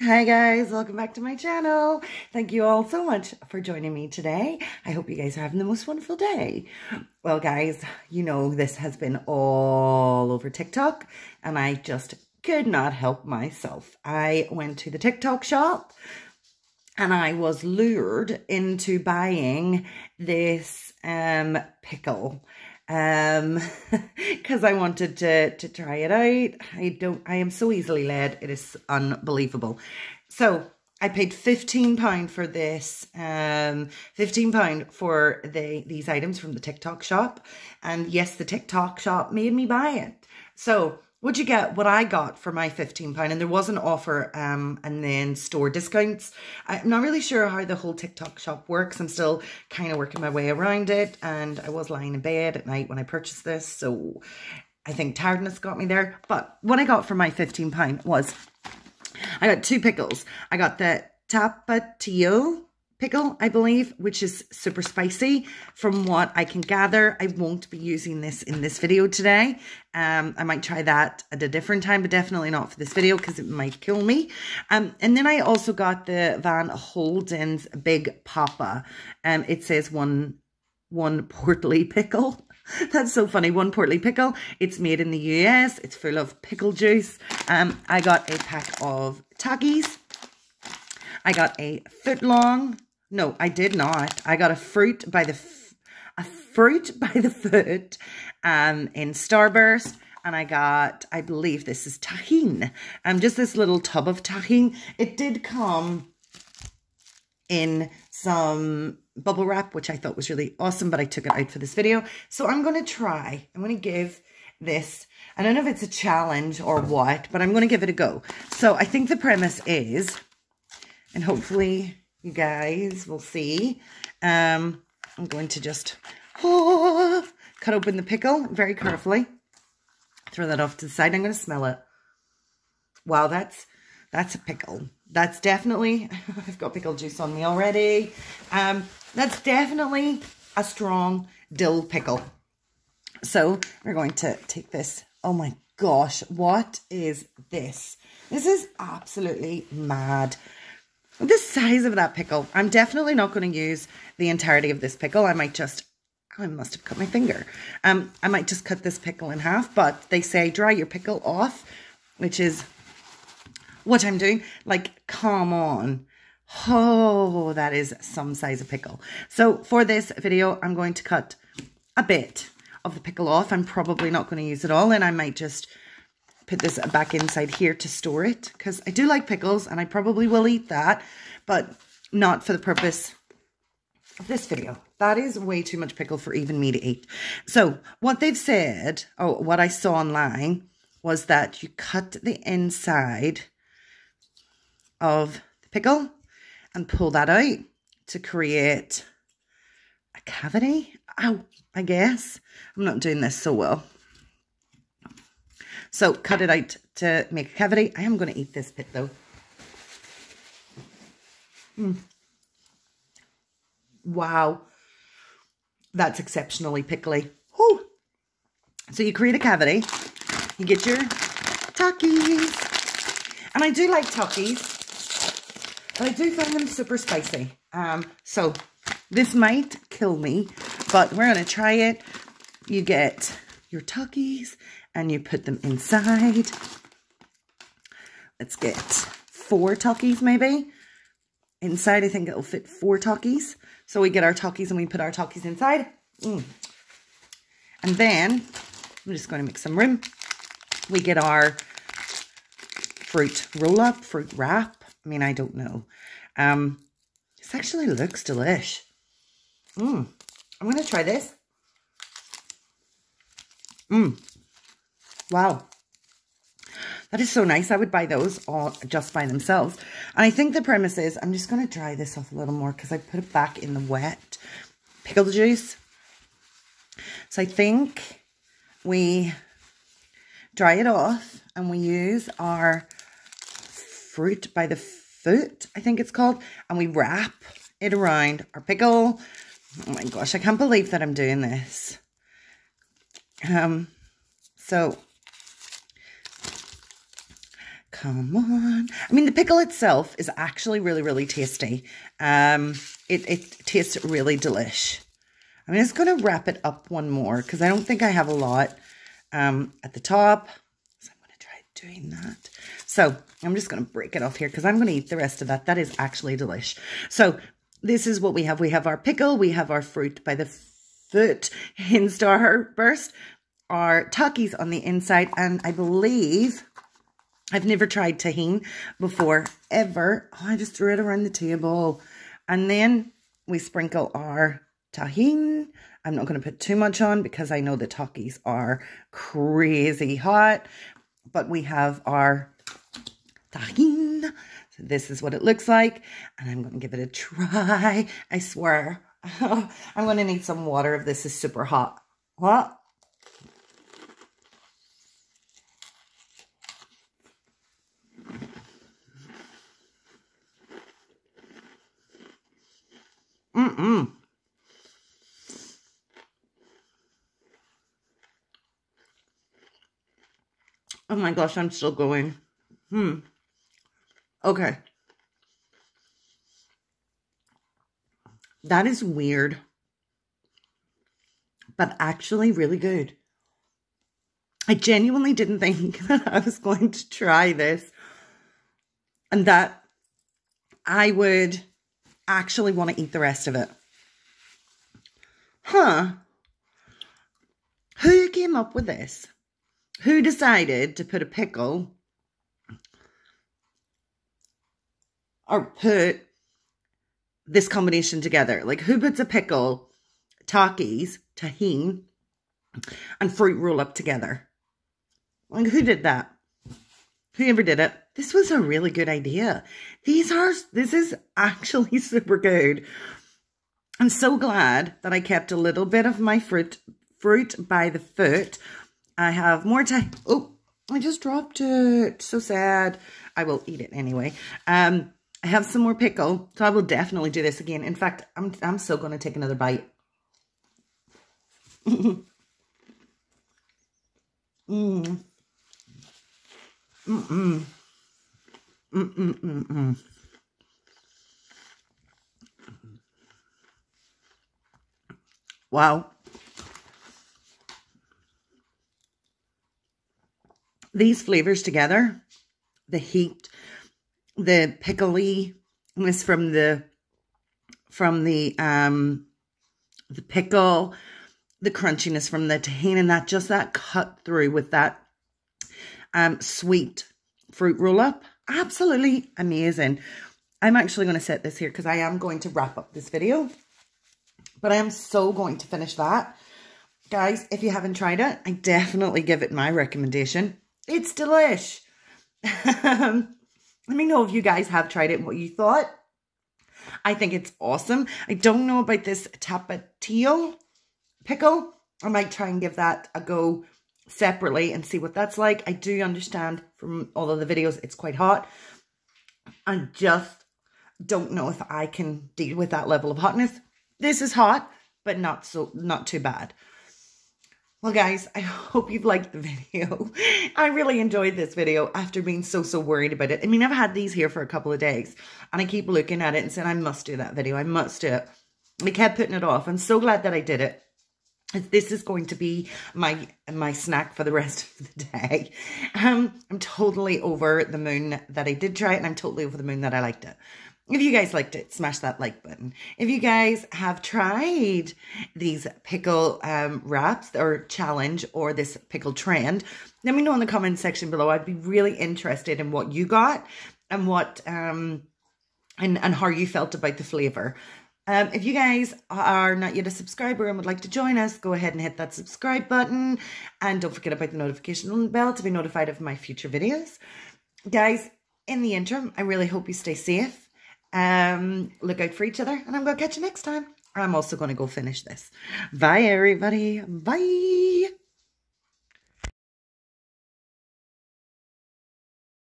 Hi guys, welcome back to my channel. Thank you all so much for joining me today. I hope you guys are having the most wonderful day. Well guys, you know this has been all over TikTok and I just could not help myself. I went to the TikTok shop and I was lured into buying this pickle because I wanted to try it out. I am so easily led. It is unbelievable. So I paid £15 for this, £15 for these items from the TikTok shop. And yes, the TikTok shop made me buy it. So would you get what I got for my £15? And there was an offer and then store discounts. I'm not really sure how the whole TikTok shop works. I'm still kind of working my way around it. And I was lying in bed at night when I purchased this. So I think tiredness got me there. But what I got for my £15 was I got two pickles. I got the Tapatio pickle, I believe, which is super spicy. From what I can gather, I won't be using this in this video today. I might try that at a different time, but definitely not for this video because it might kill me. And then I also got the Van Holden's Big Papa. It says one portly pickle. That's so funny. One portly pickle. It's made in the US. It's full of pickle juice. I got a pack of Takis. I got a foot long. No, I did not. I got a fruit by the foot in Starburst. And I got, I believe this is tahine. Just this little tub of tahine. It did come in some bubble wrap, which I thought was really awesome, but I took it out for this video. So I'm going to give this, I don't know if it's a challenge or what, but I'm going to give it a go. So I think the premise is, and hopefully you guys will see, I'm going to just cut open the pickle very carefully. Throw that off to the side. I'm going to smell it. Wow, that's a pickle. That's definitely, I've got pickle juice on me already. That's definitely a strong dill pickle. So we're going to take this. Oh my gosh, what is this? This is absolutely mad. The size of that pickle. I'm definitely not going to use the entirety of this pickle. I must have cut my finger. I might just cut this pickle in half, but they say dry your pickle off, which is what I'm doing. Like, come on. Oh, that is some size of pickle. So for this video, I'm going to cut a bit of the pickle off. I'm probably not going to use it all, and I might just put this back inside here to store it, because I do like pickles and I probably will eat that, but not for the purpose of this video. That is way too much pickle for even me to eat. So what they've said, what I saw online, was that you cut the inside of the pickle and pull that out to create a cavity. Ow, I guess. I'm not doing this so well. So cut it out to make a cavity. I am going to eat this bit though. Wow. That's exceptionally pickly. Whew. So you create a cavity. You get your Takis. And I do like Takis, but I do find them super spicy. So this might kill me, but we're going to try it. You get your Takis and you put them inside. Let's get 4 Takis maybe. Inside, I think it'll fit 4 Takis. So we get our Takis and we put our Takis inside. And then, I'm just going to make some room. We get our fruit roll-up, fruit wrap. I mean, I don't know. This actually looks delish. I'm going to try this. Wow. That is so nice. I would buy those all just by themselves. And I think the premise is, I'm just going to dry this off a little more because I put it back in the wet pickle juice. So I think we dry it off and we use our fruit by the foot, I think it's called, and we wrap it around our pickle. Oh my gosh, I can't believe that I'm doing this. Come on. I mean, the pickle itself is actually really, really tasty. It tastes really delish. I'm just going to wrap it up one more because I don't think I have a lot at the top. So I'm going to try doing that. So I'm just going to break it off here because I'm going to eat the rest of that. That is actually delish. So this is what we have. We have our pickle. We have our fruit by the foot in Starburst. Our Takis on the inside. And I believe I've never tried tahini before, ever. Oh, I just threw it around the table. And then we sprinkle our tahini. I'm not going to put too much on because I know the Takis are crazy hot. But we have our tahini. So this is what it looks like. And I'm going to give it a try. I swear. I'm going to need some water if this is super hot. What? Oh my gosh, I'm still going. Okay. That is weird, but actually really good. I genuinely didn't think that I was going to try this and that I would actually want to eat the rest of it. Huh? Who came up with this? Who decided to put a pickle or put this combination together? Like, who puts a pickle, Takis, tahini, and fruit roll up together? Like, who did that? Whoever did it. This was a really good idea. This is actually super good. I'm so glad that I kept a little bit of my fruit by the foot. I have more time. Oh, I just dropped it. So sad. I will eat it anyway. I have some more pickle, so I will definitely do this again. In fact, I'm still going to take another bite. Wow. These flavors together, the heat, the pickliness from the pickle, the crunchiness from the tahini, and that cut through with that sweet fruit roll up. Absolutely amazing. I'm actually going to set this here because I am going to wrap up this video. But I am so going to finish that. Guys, if you haven't tried it, I definitely give it my recommendation. It's delish. Let me know if you guys have tried it and what you thought. I think it's awesome. I don't know about this tapatio pickle. I might try and give that a go separately and see what that's like. I do understand from all of the videos it's quite hot. I just don't know if I can deal with that level of hotness. This is hot, but not too bad. Well, guys, I hope you've liked the video. I really enjoyed this video after being so worried about it. I mean, I've had these here for a couple of days, and I keep looking at it and saying, I must do that video. I must do it. I kept putting it off. I'm so glad that I did it. This is going to be my snack for the rest of the day. I'm totally over the moon that I did try it, and I'm totally over the moon that I liked it. If you guys liked it, smash that like button. If you guys have tried these pickle wraps or challenge or this pickle trend, let me know in the comment section below. I'd be really interested in what you got and what and how you felt about the flavor. If you guys are not yet a subscriber and would like to join us, go ahead and hit that subscribe button. And don't forget about the notification bell to be notified of my future videos. Guys, in the interim, I really hope you stay safe. Look out for each other, and I'm going to catch you next time. I'm also going to go finish this. Bye, everybody. Bye.